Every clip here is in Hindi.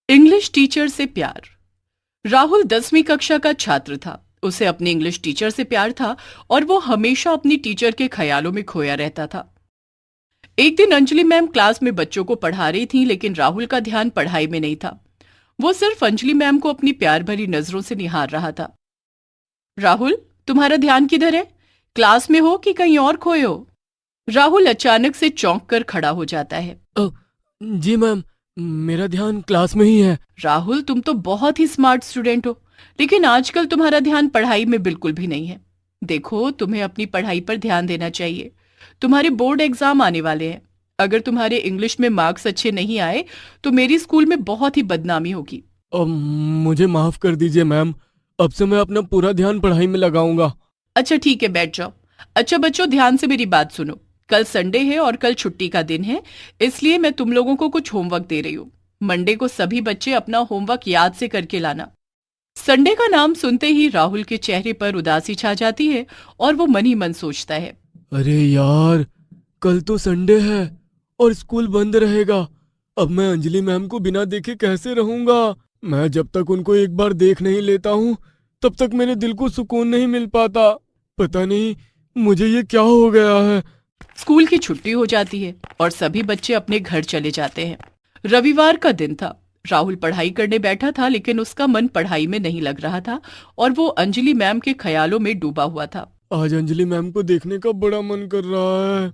इंग्लिश टीचर से प्यार। राहुल 10वीं कक्षा का छात्र था। उसे अपनी इंग्लिश टीचर से प्यार था और वो हमेशा अपनी टीचर के ख्यालों में खोया रहता था। एक दिन अंजलि मैम क्लास में बच्चों को पढ़ा रही थी, लेकिन राहुल का ध्यान पढ़ाई में नहीं था। वो सिर्फ अंजलि मैम को अपनी प्यार भरी नजरों से निहार रहा था। राहुल, तुम्हारा ध्यान किधर है? क्लास में हो कि कहीं और खोए हो? राहुल अचानक से चौंक कर खड़ा हो जाता है। जी मैम, मेरा ध्यान क्लास में ही है। राहुल, तुम तो बहुत ही स्मार्ट स्टूडेंट हो, लेकिन आजकल तुम्हारा ध्यान पढ़ाई में बिल्कुल भी नहीं है। देखो, तुम्हें अपनी पढ़ाई पर ध्यान देना चाहिए। तुम्हारे बोर्ड एग्जाम आने वाले हैं। अगर तुम्हारे इंग्लिश में मार्क्स अच्छे नहीं आए तो मेरी स्कूल में बहुत ही बदनामी होगी। मुझे माफ कर दीजिए मैम, अब से मैं अपना पूरा ध्यान पढ़ाई में लगाऊंगा। अच्छा ठीक है, बैठ जाओ। अच्छा बच्चों, ध्यान से मेरी बात सुनो। कल संडे है और कल छुट्टी का दिन है, इसलिए मैं तुम लोगों को कुछ होमवर्क दे रही हूँ। मंडे को सभी बच्चे अपना होमवर्क याद से करके लाना। संडे का नाम सुनते ही राहुल के चेहरे पर उदासी छा जाती है और वो मन ही मन सोचता है, अरे यार, कल तो संडे है और स्कूल बंद रहेगा। अब मैं अंजलि मैम को बिना देखे कैसे रहूंगा? मैं जब तक उनको एक बार देख नहीं लेता हूँ तब तक मेरे दिल को सुकून नहीं मिल पाता। पता नहीं मुझे ये क्या हो गया है। स्कूल की छुट्टी हो जाती है और सभी बच्चे अपने घर चले जाते हैं। रविवार का दिन था। राहुल पढ़ाई करने बैठा था, लेकिन उसका मन पढ़ाई में नहीं लग रहा था और वो अंजलि मैम के ख्यालों में डूबा हुआ था। आज अंजलि मैम को देखने का बड़ा मन कर रहा है।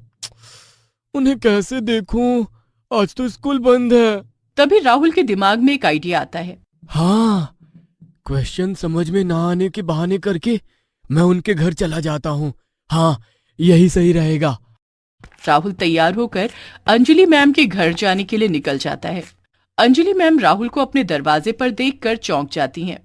उन्हें कैसे देखूं? आज तो स्कूल बंद है। तभी राहुल के दिमाग में एक आइडिया आता है। हाँ, क्वेश्चन समझ में ना आने के बहाने करके मैं उनके घर चला जाता हूँ। हाँ, यही सही रहेगा। राहुल तैयार होकर अंजलि मैम के घर जाने के लिए निकल जाता है। अंजलि मैम राहुल को अपने दरवाजे पर देखकर चौंक जाती हैं।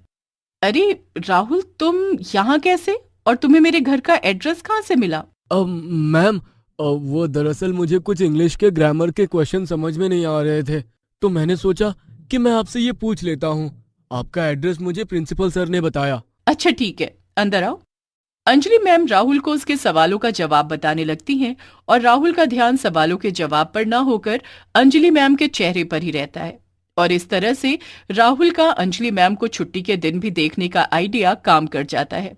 अरे राहुल, तुम यहाँ कैसे? और तुम्हें मेरे घर का एड्रेस कहाँ से मिला? मैम, वो दरअसल मुझे कुछ इंग्लिश के ग्रामर के क्वेश्चन समझ में नहीं आ रहे थे, तो मैंने सोचा कि मैं आपसे ये पूछ लेता हूँ। आपका एड्रेस मुझे प्रिंसिपल सर ने बताया। अच्छा ठीक है, अंदर आओ। अंजलि मैम राहुल को उसके सवालों का जवाब बताने लगती हैं और राहुल का ध्यान सवालों के जवाब पर न होकर अंजलि मैम के चेहरे पर ही रहता है। और इस तरह से राहुल का अंजलि मैम को छुट्टी के दिन भी देखने का आइडिया काम कर जाता है।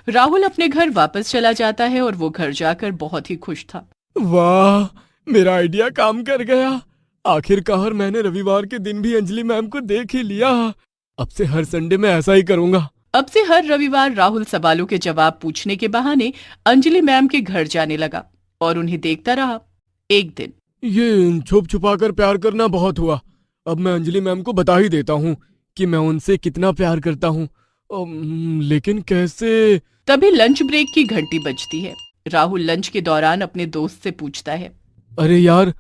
राहुल अपने घर वापस चला जाता है और वो घर जाकर बहुत ही खुश था। वाह, मेरा आइडिया काम कर गया। आखिरकार मैंने रविवार के दिन भी अंजलि मैम को देख ही लिया। अब से हर संडे में ऐसा ही करूंगा। अब से हर रविवार राहुल सवालों के जवाब पूछने के बहाने अंजलि मैम के घर जाने लगा और उन्हें देखता रहा। एक दिन, ये छुप छुपा कर प्यार करना बहुत हुआ। अब मैं अंजलि मैम को बता ही देता हूँ कि मैं उनसे कितना प्यार करता हूँ। लेकिन कैसे? तभी लंच ब्रेक की घंटी बजती है। राहुल लंच के दौरान अपने दोस्त से पूछता है, अरे यार,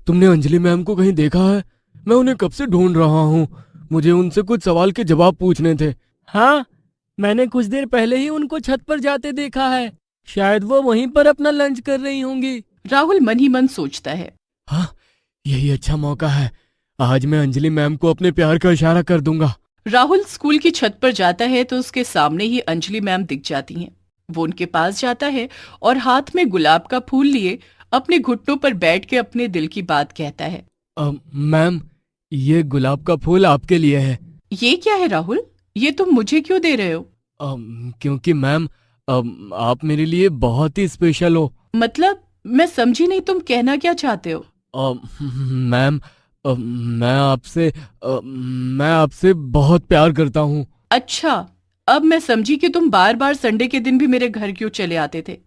तुमने अंजलि मैम को कहीं देखा है? मैं उन्हें कब से ढूंढ रहा हूँ। मुझे उनसे कुछ सवाल के जवाब पूछने थे। हाँ, मैंने कुछ देर पहले ही उनको छत पर जाते देखा है। शायद वो वहीं पर अपना लंच कर रही होंगी। राहुल मन ही मन सोचता है। हाँ, यही अच्छा मौका है। आज मैं अंजलि मैम को अपने प्यार का इशारा कर दूंगा। राहुल स्कूल की छत पर जाता है तो उसके सामने ही अंजलि मैम दिख जाती हैं। वो उनके पास जाता है और हाथ में गुलाब का फूल लिए अपने घुटनों पर बैठ के अपने दिल की बात कहता है। मैम, ये गुलाब का फूल आपके लिए है। ये क्या है राहुल? ये तुम मुझे क्यों दे रहे हो? क्योंकि मैम, आप मेरे लिए बहुत ही स्पेशल हो। मतलब मैं समझी नहीं, तुम कहना क्या चाहते हो? मैम, मैं आपसे बहुत प्यार करता हूँ। अच्छा, अब मैं समझी कि तुम बार बार संडे के दिन भी मेरे घर क्यों चले आते थे।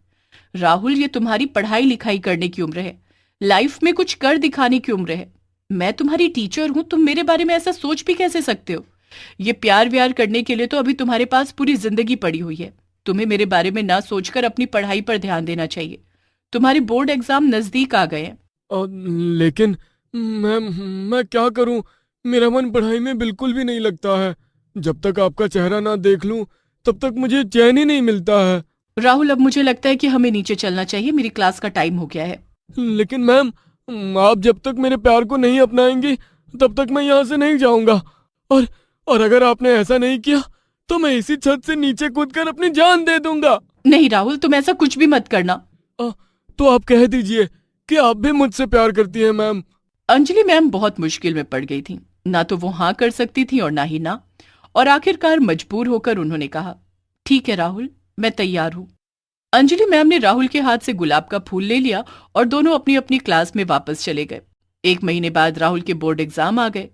राहुल, ये तुम्हारी पढ़ाई लिखाई करने की उम्र है, लाइफ में कुछ कर दिखाने की उम्र है। मैं तुम्हारी टीचर हूँ, तुम मेरे बारे में ऐसा सोच भी कैसे सकते हो? ये प्यार व्यार करने के लिए तो अभी तुम्हारे पास पूरी जिंदगी पड़ी हुई है। तुम्हें मेरे बारे में ना सोचकर अपनी पढ़ाई पर ध्यान देना चाहिए। तुम्हारे बोर्ड एग्जाम नजदीक आ गए हैं। लेकिन मैम, मैं क्या करूं? मेरा मन पढ़ाई में बिल्कुल भी नहीं लगता है। जब तक आपका चेहरा ना देख लूं तब तक मुझे चैन ही नहीं मिलता है। राहुल, अब मुझे लगता है कि हमें नीचे चलना चाहिए, मेरी क्लास का टाइम हो गया है। लेकिन मैम, आप जब तक मेरे प्यार को नहीं अपनाएंगी तब तक मैं यहाँ से नहीं जाऊंगा। और अगर आपने ऐसा नहीं किया तो मैं इसी छत से नीचे कूदकर अपनी जान दे दूंगा। नहीं राहुल, तुम ऐसा कुछ भी मत करना। तो आप कह दीजिए कि आप भी मुझसे प्यार करती हैं मैम। अंजलि मैम बहुत मुश्किल में पड़ गई थी। ना तो वो हाँ कर सकती थी और ना ही ना, और आखिरकार मजबूर होकर उन्होंने कहा, ठीक है राहुल, मैं तैयार हूं। अंजलि मैम ने राहुल के हाथ से गुलाब का फूल ले लिया और दोनों अपनी अपनी क्लास में वापस चले गए। 1 महीने बाद राहुल के बोर्ड एग्जाम आ गए।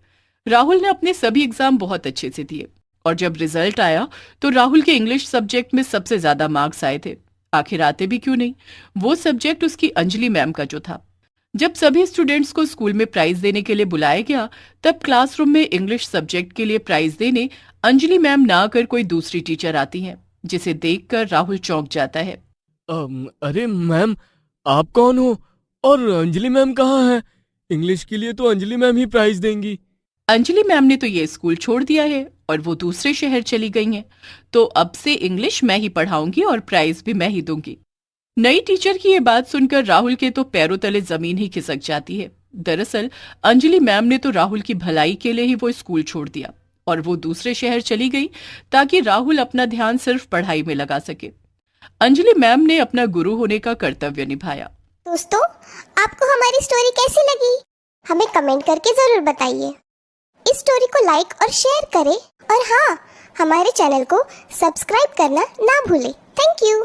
राहुल ने अपने सभी एग्जाम बहुत अच्छे से दिए और जब रिजल्ट आया तो राहुल के इंग्लिश सब्जेक्ट में सबसे ज्यादा मार्क्स आए थे। आखिर आते भी क्यों नहीं, वो सब्जेक्ट उसकी अंजलि मैम का जो था। जब सभी स्टूडेंट्स को स्कूल में प्राइज देने के लिए बुलाया गया, तब क्लासरूम में इंग्लिश सब्जेक्ट के लिए प्राइज देने अंजलि मैम ना आकर कोई दूसरी टीचर आती हैं, जिसे देखकर राहुल चौंक जाता है। अरे मैम, आप कौन हो और अंजलि मैम कहाँ है? इंग्लिश के लिए तो अंजलि मैम ही प्राइज देंगी। अंजलि मैम ने तो ये स्कूल छोड़ दिया है और वो दूसरे शहर चली गई हैं, तो अब से इंग्लिश मैं ही पढ़ाऊंगी और प्राइज भी मैं ही दूंगी। नई टीचर की ये बात सुनकर राहुल के तो पैरों तले जमीन ही खिसक जाती है। दरअसल अंजलि मैम ने तो राहुल की भलाई के लिए ही वो स्कूल छोड़ दिया और वो दूसरे शहर चली गई ताकि राहुल अपना ध्यान सिर्फ पढ़ाई में लगा सके। अंजलि मैम ने अपना गुरु होने का कर्तव्य निभाया। दोस्तों, आपको हमारी स्टोरी कैसी लगी? हमें कमेंट करके जरूर बताइए। इस स्टोरी को लाइक और शेयर करें और हाँ, हमारे चैनल को सब्सक्राइब करना ना भूलें। Thank you.